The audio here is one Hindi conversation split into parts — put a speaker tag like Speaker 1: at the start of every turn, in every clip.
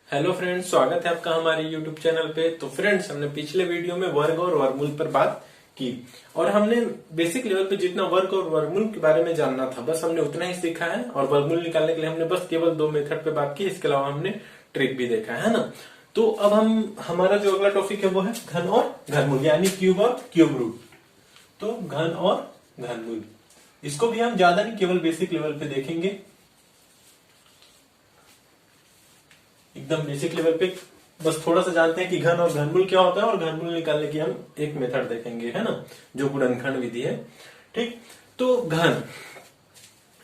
Speaker 1: हेलो फ्रेंड्स, स्वागत है आपका हमारे यूट्यूब चैनल पे। तो फ्रेंड्स, हमने पिछले वीडियो में वर्ग और वर्गमूल पर बात की और हमने बेसिक लेवल पे जितना वर्ग और वर्गमूल के बारे में जानना था बस हमने उतना ही सीखा है। और वर्गमूल निकालने के लिए हमने बस केवल दो मेथड पे बात की, इसके अलावा हमने ट्रिक भी देखा है ना। तो अब हमारा जो अगला टॉपिक है वो है घन और घनमूल, यानी क्यूब और क्यूब रूट। तो घन और घनमूल, इसको भी हम ज्यादा नहीं केवल बेसिक लेवल पे देखेंगे, एकदम बेसिक लेवल पे बस थोड़ा सा जानते हैं कि घन और घनमूल क्या होता है और घनमूल निकालने की हम एक मेथड देखेंगे, है ना, जो गुणनखंड विधि है। ठीक, तो घन,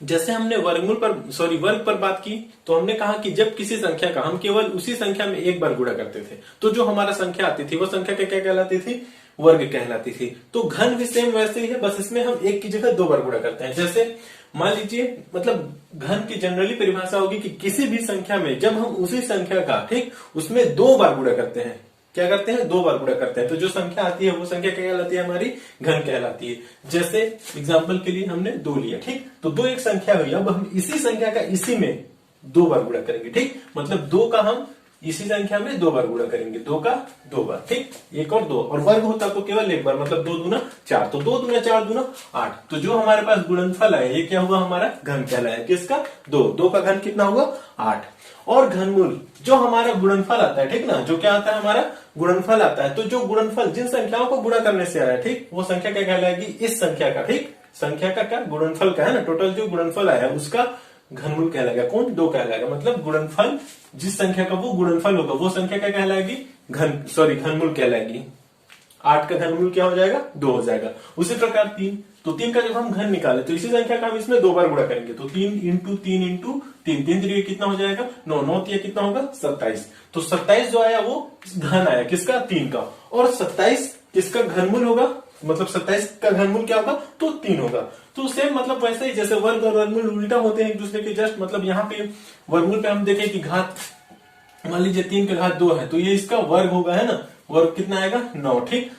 Speaker 1: जैसे हमने वर्ग पर बात की तो हमने कहा कि जब किसी संख्या का हम केवल उसी संख्या में एक बार गुणा करते थे तो जो हमारा संख्या आती थी वो संख्या क्या कहलाती थी? वर्ग कहलाती थी। तो घन भी सेम वैसे ही है, बस इसमें हम एक की जगह दो बार गुणा करते हैं। जैसे मान लीजिए, मतलब घन की जनरली परिभाषा होगी कि किसी भी संख्या में जब हम उसी संख्या का, ठीक, उसमें दो बार गुणा करते हैं। क्या करते हैं? दो बार गुणा करते हैं, तो जो संख्या आती है वो संख्या क्या कहलाती है? हमारी घन कहलाती है। जैसे एग्जाम्पल के लिए हमने दो लिया, ठीक, तो दो एक संख्या हुई, अब हम इसी संख्या का इसी में दो बार गुणा करेंगे। ठीक, मतलब दो का हम इसी संख्या में दो बार गुणा करेंगे, दो का दो बार, ठीक, एक और दो, और वर्ग होता तो केवल एक बार, मतलब दो दूना चार, तो दो दूना चार दूना आठ। तो जो हमारे पास गुणनफल है ये क्या हुआ? हमारा घन कहलाया। किसका? दो का घन कितना हुआ? 8। और घनमूल जो हमारा गुणनफल आता है, ठीक ना, जो क्या आता है? हमारा गुणनफल आता है। तो जो गुणनफल जिन संख्याओं को गुणा करने से आया, ठीक, वो संख्या क्या कहलाएगी? इस संख्या का, ठीक, संख्या का क्या? गुणनफल का, है ना, टोटल जो गुणनफल आया उसका घनमूल कहलाएगा। कौन? दो कहलाएगा। मतलब गुणनफल जिस संख्या का वो गुणनफल होगा वो संख्या क्या कहलाएगी? घनमूल कहलाएगी। 8 का घनमूल क्या हो जाएगा? 2 हो जाएगा। उसी प्रकार 3, तो 3 का जब हम घन निकाले तो इसी संख्या का हम इसमें दो बार गुणा करेंगे, तो 3 इंटू 3 इंटू 3, 3 3 कितना हो जाएगा? 9, 9 3 कितना होगा? 27। तो 27 जो आया वो घन आया, किसका? 3 का। और 27 किसका घनमूल होगा? मतलब 27 का घनमूल क्या होगा? तो 3 होगा। तो सेम मतलब वैसे ही जैसे वर्ग और वर्गमूल उल्टा होते हैं एक दूसरे के, जस्ट मतलब यहाँ पे वर्गमूल पे हम देखें कि घात, मान लीजिए 3 का घात 2 है तो ये इसका वर्ग होगा, है ना, वर्ग कितना आएगा? 9, ठीक।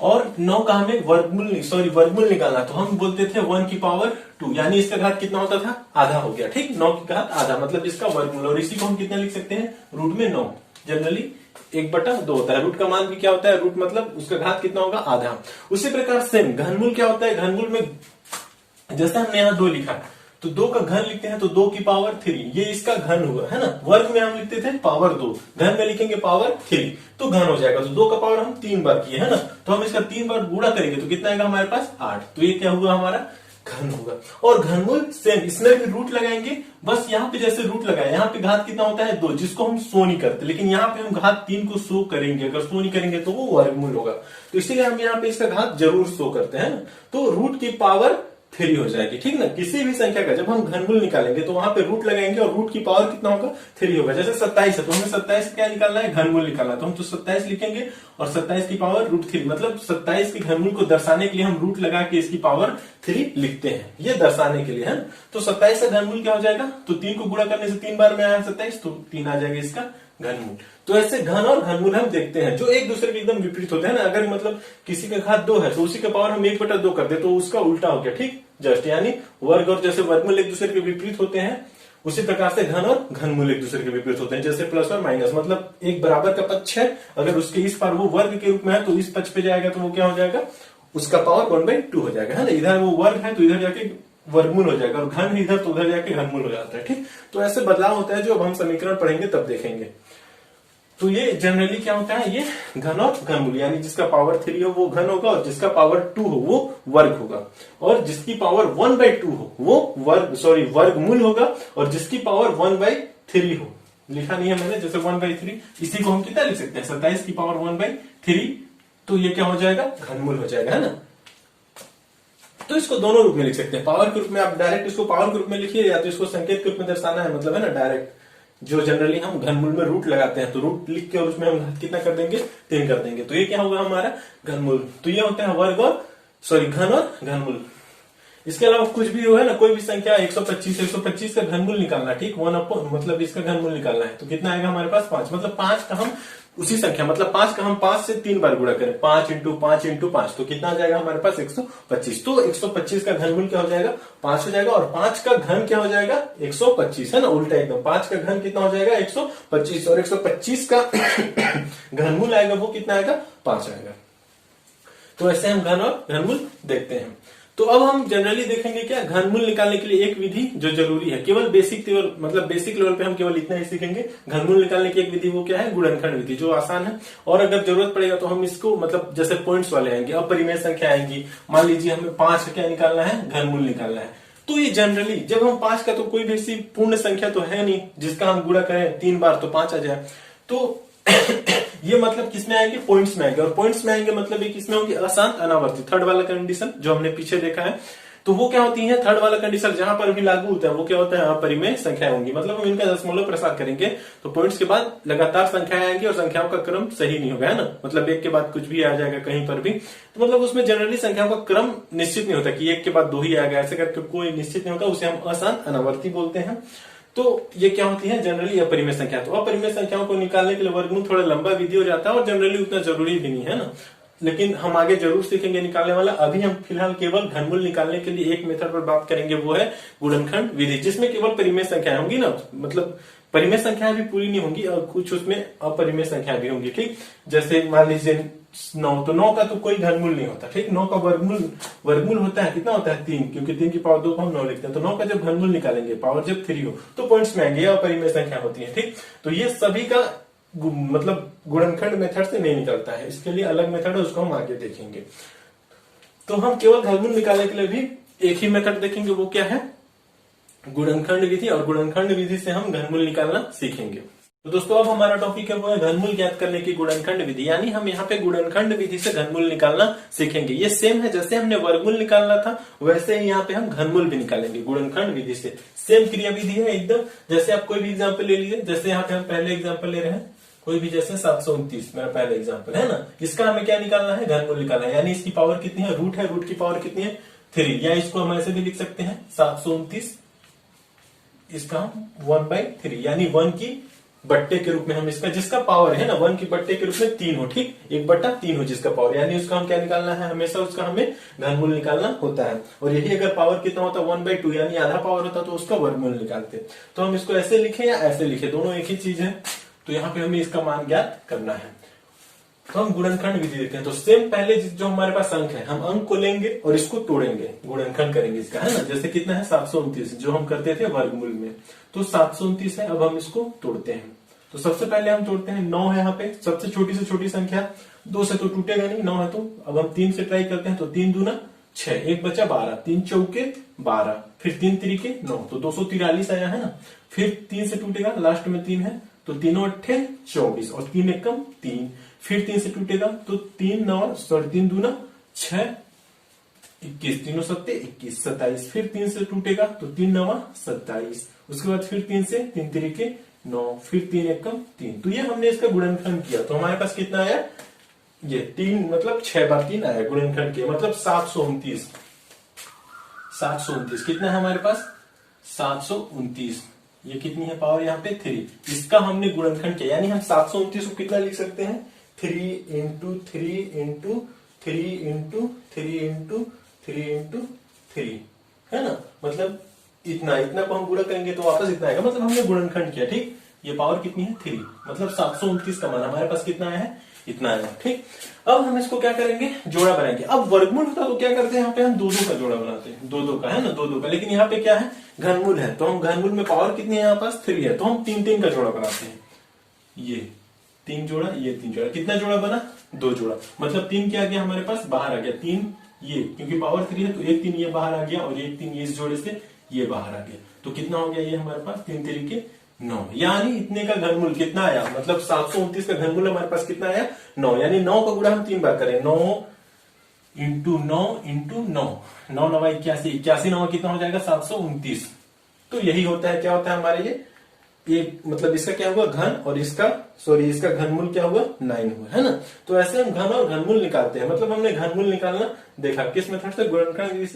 Speaker 1: और 9 का हमें वर्गमूल निकालना, तो हम बोलते थे 1 की पावर 2, यानी इसका घात कितना होता था? आधा हो गया, ठीक, 9 की घात आधा, मतलब इसका वर्गमूल। और इसी को हम कितना लिख सकते हैं? रूट में 9, जनरली 1/2 होता है। रूट का मान भी क्या होता है? रूट मतलब उसका घात कितना होगा? आधा। उसी प्रकार सेम घनमूल क्या होता है? घनमूल में जैसे हमने यहाँ 2 लिखा तो 2 का घन लिखते हैं तो 2 की पावर 3, ये इसका घन हुआ, है ना। वर्ग में हम लिखते थे पावर 2, घन में लिखेंगे पावर 3, तो घन हो जाएगा। तो 2 का पावर हम 3 बार किए, है ना, तो हम इसका 3 बार गुणा करेंगे तो कितना आएगा हमारे पास? 8। तो ये क्या हुआ? हमारा घन होगा। और घनमूल सेम, इसमें भी रूट लगाएंगे, बस यहाँ पे जैसे रूट लगाए, यहाँ पे घात कितना होता है? 2, जिसको हम शो नहीं करते, लेकिन यहाँ पे हम घात 3 को शो करेंगे। अगर शो नहीं करेंगे तो वो वर्गमूल होगा, तो इसीलिए हम यहाँ पे इसका घात जरूर शो करते हैं। तो रूट की पावर 3 हो जाएगी, ठीक ना। किसी भी संख्या का जब हम घनमूल निकालेंगे तो वहां पे रूट लगाएंगे और रूट की पावर कितना होगा? 3 होगा। जैसे 27 है तो हमें 27 क्या निकालना है? घनमूल निकालना, तो हम तो 27 लिखेंगे और 27 की पावर √3, मतलब 27 के घनमूल को दर्शाने के लिए हम रूट लगा के इसकी पावर 3 लिखते हैं, ये दर्शाने के लिए, है ना। तो 27 का घनमूल क्या हो जाएगा? तो 3 को गुणा करने से 3 बार में आया 27, तो 3 आ जाएगा इसका घनमूल। तो ऐसे घन और घनमूल हम देखते हैं जो एक दूसरे के एकदम विपरीत होते हैं ना। अगर मतलब किसी का घात 2 है तो उसी का पावर हम 1/2 कर दे तो उसका उल्टा हो गया, ठीक, जस्ट, यानी वर्ग और जैसे वर्गमूल एक दूसरे के विपरीत होते हैं उसी प्रकार से घन और घनमूल एक दूसरे के विपरीत होते हैं। जैसे प्लस और माइनस, मतलब एक बराबर का पक्ष है, अगर उसके इस पार वो वर्ग के रूप में है तो इस पक्ष पे जाएगा तो वो क्या हो जाएगा? उसका पावर 1/2 हो जाएगा, है ना। इधर वो वर्ग है तो इधर जाके वर्गमूल हो जाएगा, और घन इधर तो उधर जाके घनमूल हो जाता है, ठीक। तो ऐसे बदलाव होता है जो अब हम समीकरण पढ़ेंगे तब देखेंगे। तो ये जनरली क्या होता है? ये घन और घनमूल, यानी जिसका पावर 3 हो वो घन होगा और जिसका पावर 2 हो वो वर्ग होगा, और जिसकी पावर 1/2 हो वो वर्गमूल होगा, और जिसकी पावर 1/3 हो, लिखा नहीं है मैंने, जैसे 1/3, इसी को हम कितना लिख सकते हैं? 27 की पावर 1/3, तो ये क्या हो जाएगा? घनमूल हो जाएगा, है ना। तो इसको दोनों रूप में लिख सकते हैं। पावर के रूप में आप डायरेक्ट इसको पावर के रूप में लिखिए, या तो इसको संकेत के रूप में दर्शाना है, मतलब, है ना, डायरेक्ट जो जनरली हम घनमूल में रूट लगाते हैं, तो रूट लिख के और उसमें हम कितना कर देंगे? 3 कर देंगे, तो ये क्या होगा? हमारा घनमूल। तो ये होता है घन और घनमूल। इसके अलावा कुछ भी हो है ना, कोई भी संख्या 125 का घनमूल निकालना, ठीक, मतलब इसका घनमूल निकालना है, तो कितना आएगा हमारे पास 5। मतलब 5 का हम उसी संख्या, मतलब 5 का हम 5 से 3 बार गुणा करें, 5 इंटू 5 इंटू 5, तो कितना आ जाएगा हमारे पास 125। तो 125 का घनमूल क्या हो जाएगा 5 हो जाएगा, और 5 का घन क्या हो जाएगा 125, है ना, उल्टा एकदम। 5 का घन कितना हो जाएगा 125, और 125 का घनमूल आएगा वो कितना आएगा 5 आएगा। तो ऐसे हम घन और घनमूल देखते हैं। तो अब हम जनरली देखेंगे क्या, घनमूल निकालने के लिए एक विधि जो जरूरी है, केवल बेसिक लेवल, मतलब बेसिक लेवल पे हम केवल इतना ही सीखेंगे। घनमूल निकालने की एक विधि वो क्या है, गुणनखंड विधि, जो आसान है। और अगर जरूरत पड़ेगा तो हम इसको, मतलब जैसे पॉइंट्स वाले आएंगे, अपरिमेय संख्या आएंगी, मान लीजिए हमें 5 क्या निकालना है, घनमूल निकालना है, तो ये जनरली जब हम 5 का, तो कोई भी ऐसी पूर्ण संख्या तो है नहीं जिसका हम गुणा करें 3 बार तो 5 आ जाए, तो ये मतलब किसमें आएंगे, पॉइंट्स में आएंगे। और पॉइंट्स में आएंगे मतलब ये किसमें होंगे, अशांत अनावर्ती, थर्ड वाला कंडीशन जो हमने पीछे देखा है। तो वो क्या होती है, थर्ड वाला कंडीशन जहां पर भी लागू होता है वो क्या होता है, अपरिमेय संख्याएं होंगी, मतलब हम इनका दशमलव प्रसार करेंगे तो पॉइंट्स के बाद लगातार संख्याएं आएंगी और संख्याओं का क्रम सही नहीं होगा, है ना, मतलब एक के बाद कुछ भी आ जाएगा कहीं पर भी, तो मतलब उसमें जनरली संख्याओं का क्रम निश्चित नहीं होता कि एक के बाद 2 ही आएगा, ऐसे करके कोई निश्चित नहीं होता, उसे हम अशांत अनावर्ती बोलते हैं। तो ये क्या होती है, जनरली अपरिमेय संख्या। तो अपरिमेय संख्याओं को निकालने के लिए वर्गमूल थोड़ा लंबा विधि हो जाता है और जनरली उतना जरूरी भी नहीं है ना, लेकिन हम आगे जरूर सीखेंगे निकालने वाला। अभी हम फिलहाल केवल घनमूल निकालने के लिए एक मेथड पर बात करेंगे, वो है गुणनखंड विधि, जिसमें केवल परिमेय संख्याएं होंगी ना, मतलब परिमेय संख्याएं भी पूरी नहीं होंगी और कुछ उसमें अपरिमेय संख्याएं भी होंगी, ठीक। जैसे मान लीजिए 9, तो 9 का तो कोई घनमूल नहीं होता, ठीक। 9 का वर्गमूल होता है, कितना होता है 3, क्योंकि 3 की पावर 2 को हम 9 लिखते हैं। तो 9 का जब घनमूल निकालेंगे, पावर जब 3 हो, तो पॉइंट्स में आएंगे, अपरिमेय संख्या होती है, ठीक। तो ये सभी का मतलब गुणनखंड मेथड से नहीं निकलता है, इसके लिए अलग मेथड है, उसको हम आगे देखेंगे। तो हम केवल घनमूल निकालने के लिए भी एक ही मेथड देखेंगे, वो क्या है, गुणनखंड विधि, और गुणनखंड विधि से हम घनमूल निकालना सीखेंगे। तो दोस्तों अब हमारा टॉपिक है वो है घनमूल ज्ञात करने की गुणनखंड विधि, यानी हम यहाँ पे गुणनखंड विधि से घनमूल निकालना सीखेंगे। ये सेम है, जैसे हमने वर्गमूल निकालना था वैसे ही यहाँ पे हम घनमूल भी निकालेंगे गुणनखंड विधि से। सेम क्रिया विधि है एकदम। जैसे आप कोई भी एग्जाम्पल ले लीजिए, जैसे यहाँ पे हम पहले एग्जाम्पल ले रहे हैं, कोई भी, जैसे 729 मेरा पहला एग्जाम्पल है ना, इसका हमें क्या निकालना है, घनमूल निकालना है, यानी इसकी पावर कितनी है, रूट है, रूट की पावर कितनी है 3, या इसको हम ऐसे भी लिख सकते हैं 729, इसका हम 1/3, यानी 1 की बट्टे के रूप में हम इसका, जिसका पावर है ना 1 की बट्टे के रूप में 3 हो, ठीक, 1/3 हो जिसका पावर, यानी उसका हम क्या निकालना है, हमेशा उसका हमें घनमूल निकालना होता है। और यही अगर पावर कितना होता 1/2, यानी आधा पावर होता तो उसका वर्गमूल निकालते। तो हम इसको ऐसे लिखे या ऐसे लिखे, दोनों एक ही चीज है, तो यहाँ पे हमें इसका मान ज्ञात करना है। तो हम गुणनखंड विधि देखते हैं। तो सेम पहले जो हमारे पास अंक है, हम अंक को लेंगे और इसको तोड़ेंगे, गुणनखंड करेंगे इसका, है ना। जैसे कितना है 729, जो हम करते थे वर्गमूल में, तो 729 है, अब हम इसको तोड़ते हैं। तो सबसे पहले हम तोड़ते हैं, 9 है यहाँ पे, सबसे छोटी से छोटी संख्या, 2 से तो टूटेगा नहीं, 9 है तो अब हम 3 से ट्राई करते हैं, तो 3 दूना 6, 1 बचा 12, 3 चौके 12, फिर 3 तिरिके 9, तो 243 आया है ना। फिर 3 से टूटेगा, लास्ट में 3 है, तो 3 अट्ठे 24 और 3 एकम 3, फिर 3 से टूटेगा तो 3 दूना 6, 21, 3 सत्ते 21, 27, फिर 3 से टूटेगा तो 3 9 27, उसके बाद फिर 3 से 3 तरीके 9, फिर 3 एकम 3। तो ये हमने इसका गुणनखंड किया, तो हमारे पास कितना आया, ये 3, मतलब 6 बार 3 आया गुणनखंड किया, मतलब 729। 729 कितना है हमारे पास, 729, ये कितनी है पावर यहाँ पे 3, इसका हमने गुणनखंड किया, यानी हम 729 को कितना लिख सकते हैं, 3 into 3 into 3 into 3 into 3 into 3, है ना, मतलब इतना को हम गुणा करेंगे तो वापस इतना आएगा, मतलब हमने गुणनखंड किया, ठीक। ये पावर कितनी है 3, मतलब 729 का मान हमारे पास कितना आया है, इतना आया, ठीक। अब हम इसको क्या करेंगे, जोड़ा बनाएंगे। अब वर्गमूल होता तो क्या करते हैं, यहाँ पे हम 2-2 का जोड़ा बनाते हैं, 2-2 का, है ना, 2-2 का, लेकिन यहाँ पे क्या है, घनमूल है, तो हम घनमूल में पावर कितनी है यहाँ पास 3 है, तो हम 3-3 का जोड़ा बनाते हैं। ये 3 जोड़ा, ये 3 जोड़ा, कितना जोड़ा बना, 2 जोड़ा, मतलब 3 क्या आ गया हमारे पास, बाहर आ गया 3, ये क्योंकि पावर 3 है तो 1 3 ये बाहर आ गया, और 1 3 ये इस जोड़े से ये बाहर आ गया, तो कितना हो गया ये हमारे पास 3 तरीके 9, यानी इतने का घनमूल कितना आया, मतलब 729 का घनमूल हमारे पास कितना आया 9, यानी 9 का गुणा हम 3 बार करें, 9 इंटू 9 इंटू 9, 9 9 81, 81 9 कितना हो जाएगा 729। तो यही होता है, क्या होता है हमारे ये एक, मतलब इसका क्या हुआ घन, और इसका इसका घनमूल क्या हुआ 9 हुआ, है ना। तो ऐसे हम घन और घनमूल निकालते हैं, मतलब हमने घनमूल निकालना देखा किस मेथड से, गुणनखंड